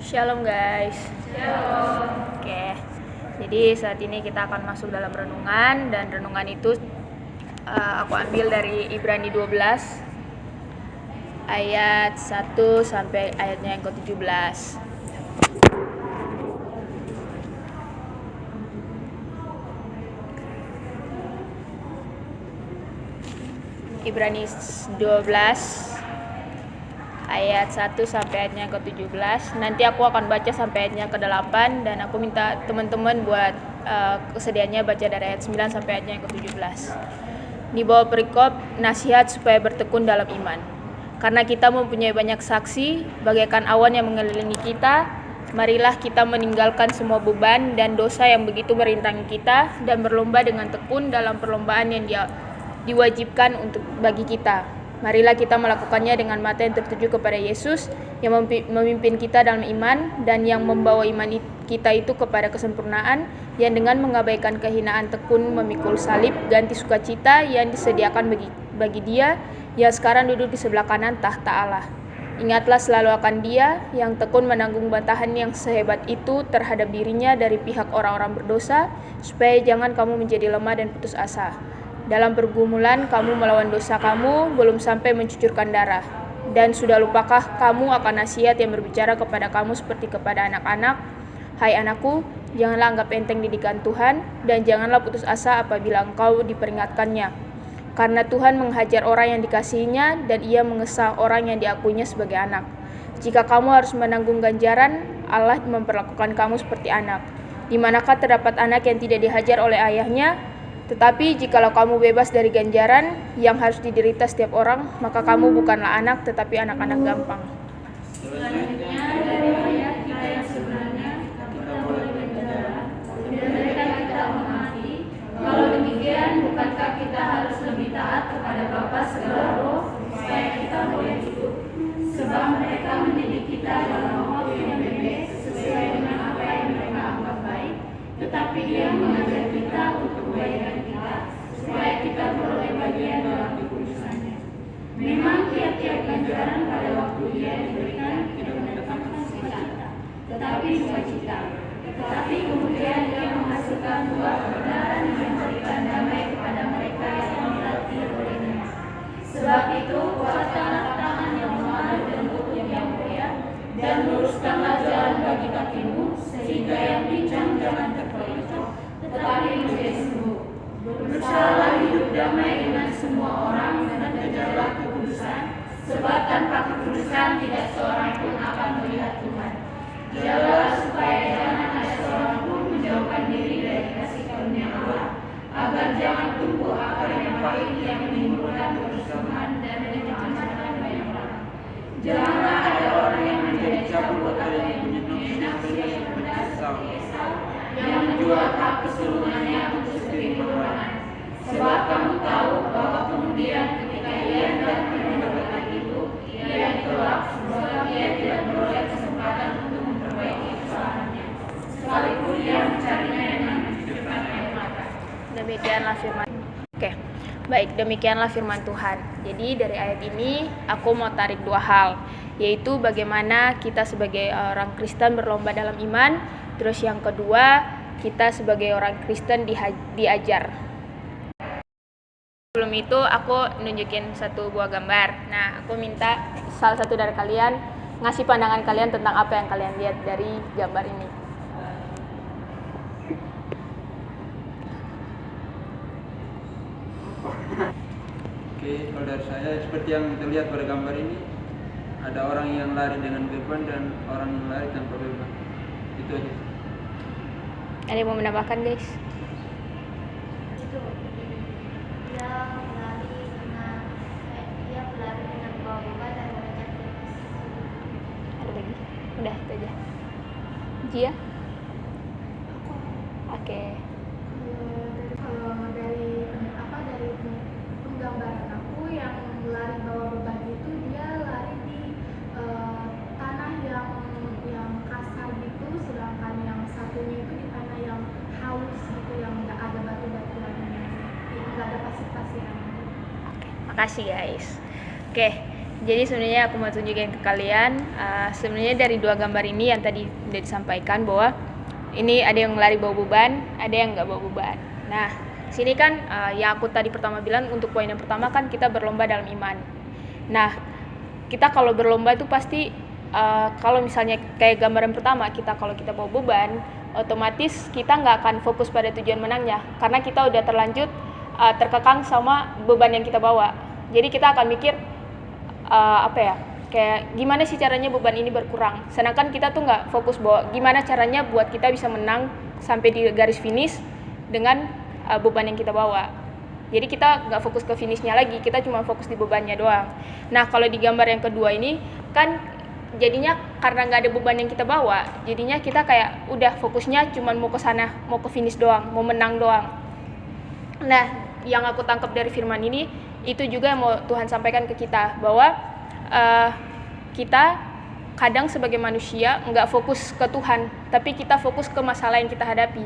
Shalom guys. Shalom. Oke. Jadi saat ini kita akan masuk dalam renungan, dan renungan itu aku ambil dari Ibrani 12 ayat 1 sampai ayatnya yang ke-17. Ibrani 12 ayat 1 sampai ayatnya ke-17. Nanti aku akan baca sampai ayatnya ke-8, dan aku minta teman-teman buat kesediaannya baca dari ayat 9 sampai ayatnya yang ke-17. Di bawah perikop nasihat supaya bertekun dalam iman. Karena kita mempunyai banyak saksi bagaikan awan yang mengelilingi kita, marilah kita meninggalkan semua beban dan dosa yang begitu merintangi kita, dan berlomba dengan tekun dalam perlombaan yang diwajibkan bagi kita. Marilah kita melakukannya dengan mata yang tertuju kepada Yesus yang memimpin kita dalam iman, dan yang membawa iman kita itu kepada kesempurnaan, yang dengan mengabaikan kehinaan tekun memikul salib, ganti sukacita yang disediakan bagi Dia yang sekarang duduk di sebelah kanan tahta Allah. Ingatlah selalu akan Dia yang tekun menanggung bantahan yang sehebat itu terhadap dirinya dari pihak orang-orang berdosa, supaya jangan kamu menjadi lemah dan putus asa. Dalam pergumulan kamu melawan dosa kamu belum sampai mencucurkan darah. Dan sudah lupakah kamu akan nasihat yang berbicara kepada kamu seperti kepada anak-anak? Hai anakku, janganlah anggap enteng didikan Tuhan, dan janganlah putus asa apabila engkau diperingatkannya. Karena Tuhan menghajar orang yang dikasihinya, dan Ia mengesah orang yang diakuinya sebagai anak. Jika kamu harus menanggung ganjaran, Allah memperlakukan kamu seperti anak. Di manakah terdapat anak yang tidak dihajar oleh ayahnya? Tetapi jikalau kamu bebas dari ganjaran yang harus diderita setiap orang, maka kamu bukanlah anak, tetapi anak-anak gampang. Selanjutnya dari ayat kita yang sebenarnya, kita boleh berbicara, dan mereka kita mengerti. Kalau demikian, bukankah kita harus lebih taat kepada Bapa segala roh, supaya kita boleh hidup? Sebab mereka mendidik kita dalam roh yang bebek, sesuai dengan apa yang mereka anggap baik, tetapi Dia mengajar kita untuk kebaikan kita, supaya kita beroleh bagian dalam kekudusannya. Memang tiap-tiap ganjaran pada waktu Dia diberikan tidak mendatangkan sukacita, tetapi sukacita. Tetapi kemudian Dia menghasilkan buah kebenaran yang memberikan damai kepada mereka yang dilatih olehnya. Sebab itu, kuatkanlah tangan yang lemah dan tubuh yang mulia, dan luruskanlah jalan bagi kakimu, sehingga yang pincang jangan terpelencong, tetapi menjadi sembuh. Berusahalah hidup damai dengan semua orang, dan kejarlah kekudusan, sebab tanpa kekudusan tidak seorang pun akan melihat Tuhan. Jagalah supaya jangan ada seorang pun menjauhkan diri dari kasih karunia Allah, agar jangan tumbuh akar yang pahit yang menimbulkan permusuhan dan menyebabkan banyak orang. Janganlah ada orang yang menjadi cabul atau yang menyenangi nafsu yang rendah seperti Esau, yang menjual hak keturunannya untuk sebagai korbanan. Sebab kamu tahu bahwa kemudian ketika ia hendak meninggalkan itu, ia ditolak, sebab ia tidak beroleh kesempatan untuk memperbaiki kesalahannya, sekalipun ia mencarinya dengan mencucurkan air mata. Demikianlah firman. Baik, demikianlah firman Tuhan. Jadi dari ayat ini aku mau tarik dua hal, yaitu bagaimana kita sebagai orang Kristen berlomba dalam iman, terus yang kedua, kita sebagai orang Kristen diajar. Sebelum itu aku nunjukin satu buah gambar. Nah, aku minta salah satu dari kalian ngasih pandangan kalian tentang apa yang kalian lihat dari gambar ini. Oke, kalau dari saya seperti yang terlihat pada gambar ini, ada orang yang lari dengan beban dan orang yang lari tanpa beban. Itu aja. Ada yang mau menambahkan, guys? Dia berlari dengan bawa beban dan mengejar finish. Ada lagi? Udah, itu aja. Jia? Oke. Dari penggambaran aku, yang lari bawa beban itu dia lari di tanah yang kasar gitu, sedangkan yang satunya itu di tanah yang halus gitu, yang nggak ada batu-batuannya, nggak ada pasir-pasiran. Makasih guys. Oke, Jadi sebenarnya aku mau tunjukin ke kalian, sebenarnya dari dua gambar ini yang tadi udah disampaikan bahwa ini ada yang lari bawa beban, ada yang nggak bawa beban. Nah, sini kan yang aku tadi pertama bilang untuk poin yang pertama kan kita berlomba dalam iman. Nah, kita kalau berlomba itu pasti kalau misalnya kayak gambaran pertama kalau kita bawa beban, otomatis kita nggak akan fokus pada tujuan menangnya karena kita udah terlanjut terkekang sama beban yang kita bawa. Jadi kita akan mikir kayak gimana sih caranya beban ini berkurang, sedangkan kita tuh nggak fokus bahwa gimana caranya buat kita bisa menang sampai di garis finish dengan beban yang kita bawa. Jadi kita nggak fokus ke finishnya lagi, kita cuma fokus di bebannya doang. Nah, kalau di gambar yang kedua ini kan jadinya karena nggak ada beban yang kita bawa, jadinya kita kayak udah fokusnya cuma mau ke sana, mau ke finish doang, mau menang doang. Nah, yang aku tangkap dari firman ini itu juga yang mau Tuhan sampaikan ke kita bahwa kita kadang sebagai manusia nggak fokus ke Tuhan, tapi kita fokus ke masalah yang kita hadapi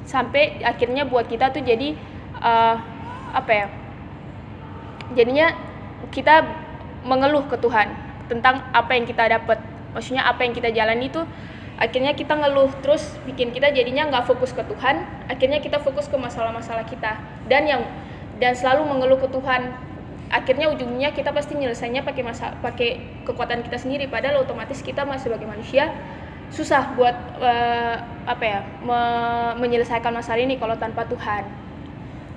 sampai akhirnya buat kita tuh jadi jadinya kita mengeluh ke Tuhan tentang apa yang kita dapat, maksudnya apa yang kita jalani itu akhirnya kita ngeluh terus bikin kita jadinya nggak fokus ke Tuhan, akhirnya kita fokus ke masalah-masalah kita dan selalu mengeluh ke Tuhan. Akhirnya ujungnya kita pasti nyelesainya pakai kekuatan kita sendiri, padahal otomatis kita sebagai manusia susah buat menyelesaikan masalah ini kalau tanpa Tuhan.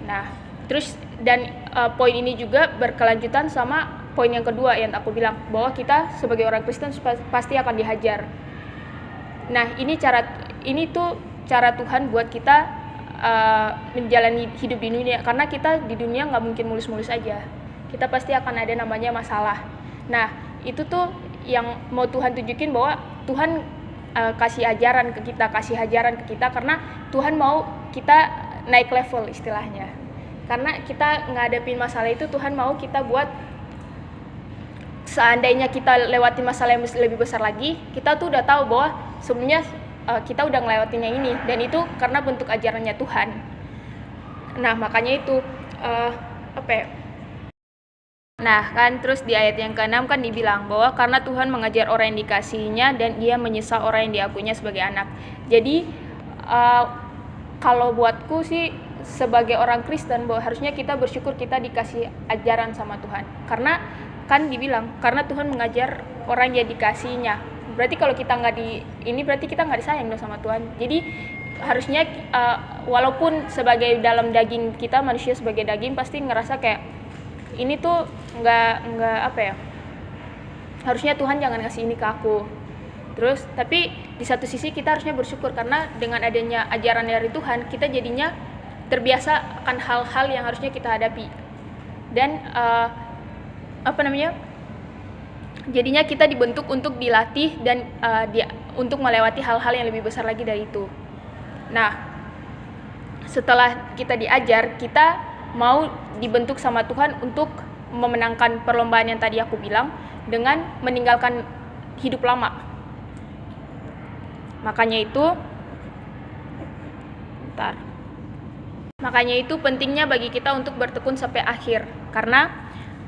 Nah, terus dan poin ini juga berkelanjutan sama poin yang kedua yang aku bilang bahwa kita sebagai orang Kristen pasti akan dihajar. Nah, ini tuh cara Tuhan buat kita menjalani hidup di dunia, karena kita di dunia nggak mungkin mulus-mulus aja, kita pasti akan ada namanya masalah. Nah, itu tuh yang mau Tuhan tunjukin bahwa Tuhan kasih hajaran ke kita karena Tuhan mau kita naik level istilahnya. Karena kita ngadepin masalah itu, Tuhan mau kita buat seandainya kita lewati masalah yang lebih besar lagi, kita tuh udah tahu bahwa sebenarnya kita udah ngelewatin yang ini, dan itu karena bentuk ajarannya Tuhan. Nah, makanya itu Nah, kan terus di ayat yang ke-6 kan dibilang bahwa karena Tuhan mengajar orang yang dikasihinya dan Dia menyesal orang yang diakuinya sebagai anak. Jadi kalau buatku sih sebagai orang Kristen bahwa harusnya kita bersyukur kita dikasih ajaran sama Tuhan. Karena kan dibilang karena Tuhan mengajar orang yang dikasihinya. Berarti kalau kita berarti kita nggak disayang dong sama Tuhan. Jadi harusnya walaupun sebagai dalam daging kita, manusia sebagai daging pasti ngerasa kayak ini tuh harusnya Tuhan jangan ngasih ini ke aku. Terus tapi di satu sisi kita harusnya bersyukur karena dengan adanya ajaran dari Tuhan kita jadinya terbiasa akan hal-hal yang harusnya kita hadapi. Dan jadinya kita dibentuk untuk dilatih dan untuk melewati hal-hal yang lebih besar lagi dari itu. Nah, setelah kita diajar, kita mau dibentuk sama Tuhan untuk memenangkan perlombaan yang tadi aku bilang dengan meninggalkan hidup lama. Makanya itu pentingnya bagi kita untuk bertekun sampai akhir. Karena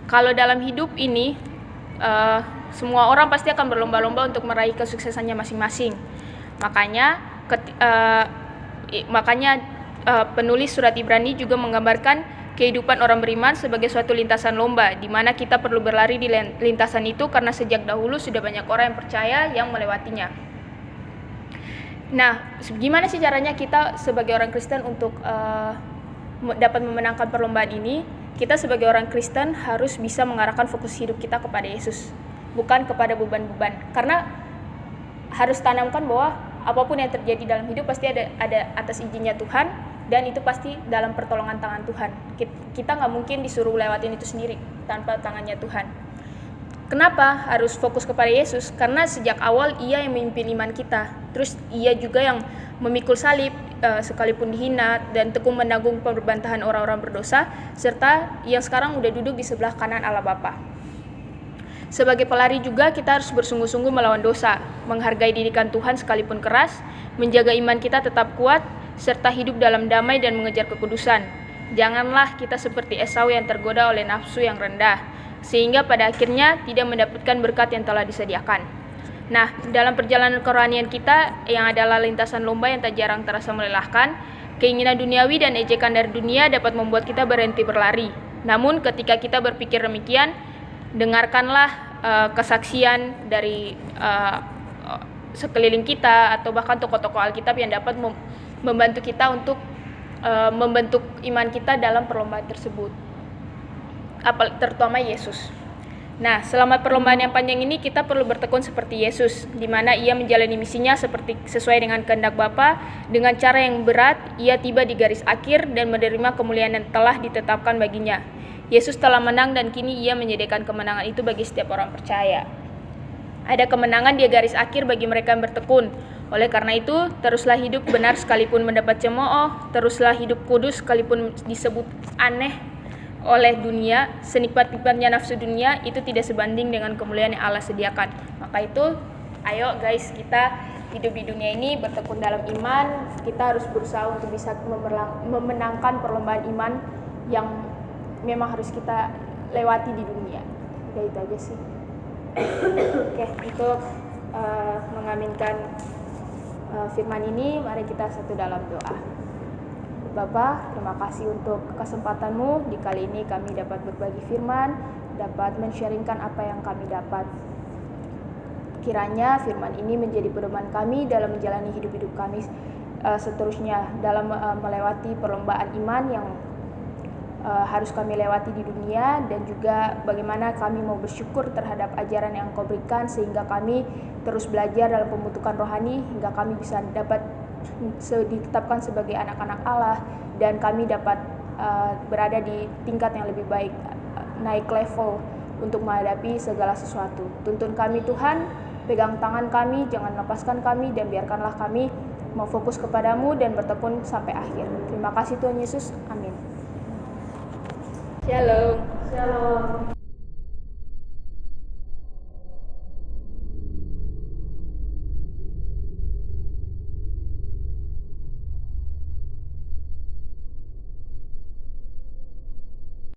kalau dalam hidup ini semua orang pasti akan berlomba-lomba untuk meraih kesuksesannya masing-masing. Makanya penulis surat Ibrani juga menggambarkan kehidupan orang beriman sebagai suatu lintasan lomba, di mana kita perlu berlari di lintasan itu karena sejak dahulu sudah banyak orang yang percaya yang melewatinya. Nah, gimana sih caranya kita sebagai orang Kristen untuk dapat memenangkan perlombaan ini? Kita sebagai orang Kristen harus bisa mengarahkan fokus hidup kita kepada Yesus, bukan kepada beban-beban. Karena harus tanamkan bahwa apapun yang terjadi dalam hidup pasti ada atas izinnya Tuhan, dan itu pasti dalam pertolongan tangan Tuhan. Kita nggak mungkin disuruh lewatin itu sendiri tanpa tangannya Tuhan. Kenapa harus fokus kepada Yesus? Karena sejak awal Ia yang memimpin iman kita. Terus Ia juga yang memikul salib sekalipun dihina dan tekun menanggung perbantahan orang-orang berdosa, serta yang sekarang udah duduk di sebelah kanan Allah Bapa. Sebagai pelari juga kita harus bersungguh-sungguh melawan dosa, menghargai didikan Tuhan sekalipun keras, menjaga iman kita tetap kuat, serta hidup dalam damai dan mengejar kekudusan. Janganlah kita seperti Esau yang tergoda oleh nafsu yang rendah. sehingga pada akhirnya tidak mendapatkan berkat yang telah disediakan. Nah, dalam perjalanan kerohanian kita yang adalah lintasan lomba yang tak jarang terasa melelahkan, keinginan duniawi dan ejekan dari dunia dapat membuat kita berhenti berlari. Namun ketika kita berpikir demikian, dengarkanlah kesaksian dari sekeliling kita atau bahkan tokoh-tokoh Alkitab yang dapat membantu kita untuk membentuk iman kita dalam perlombaan tersebut, terutama Yesus. Nah, selama perlombaan yang panjang ini kita perlu bertekun seperti Yesus, di mana ia menjalani misinya sesuai dengan kehendak Bapa. Dengan cara yang berat, ia tiba di garis akhir dan menerima kemuliaan yang telah ditetapkan baginya. Yesus telah menang dan kini ia menyediakan kemenangan itu bagi setiap orang percaya. Ada kemenangan di garis akhir bagi mereka yang bertekun. Oleh karena itu, teruslah hidup benar sekalipun mendapat cemooh, teruslah hidup kudus sekalipun disebut aneh oleh dunia. Senikmat-nikmatnya nafsu dunia itu tidak sebanding dengan kemuliaan yang Allah sediakan. Maka itu, ayo guys, kita hidup di dunia ini bertekun dalam iman. Kita harus berusaha untuk bisa memenangkan perlombaan iman yang memang harus kita lewati di dunia. Ya itu aja sih. Oke, untuk mengaminkan firman ini, mari kita satu dalam doa. Bapa, terima kasih untuk kesempatan-Mu. Di kali ini kami dapat berbagi firman, dapat men-sharingkan apa yang kami dapat. Kiranya firman ini menjadi pedoman kami dalam menjalani hidup-hidup kami seterusnya, dalam melewati perlombaan iman yang harus kami lewati di dunia, dan juga bagaimana kami mau bersyukur terhadap ajaran yang Engkau berikan, sehingga kami terus belajar dalam pembentukan rohani hingga kami bisa dapat ditetapkan sebagai anak-anak Allah, dan kami dapat berada di tingkat yang lebih baik, naik level untuk menghadapi segala sesuatu. Tuntun kami Tuhan, pegang tangan kami, jangan lepaskan kami, dan biarkanlah kami mau fokus kepadamu dan bertekun sampai akhir. Terima kasih Tuhan Yesus, amin. Shalom.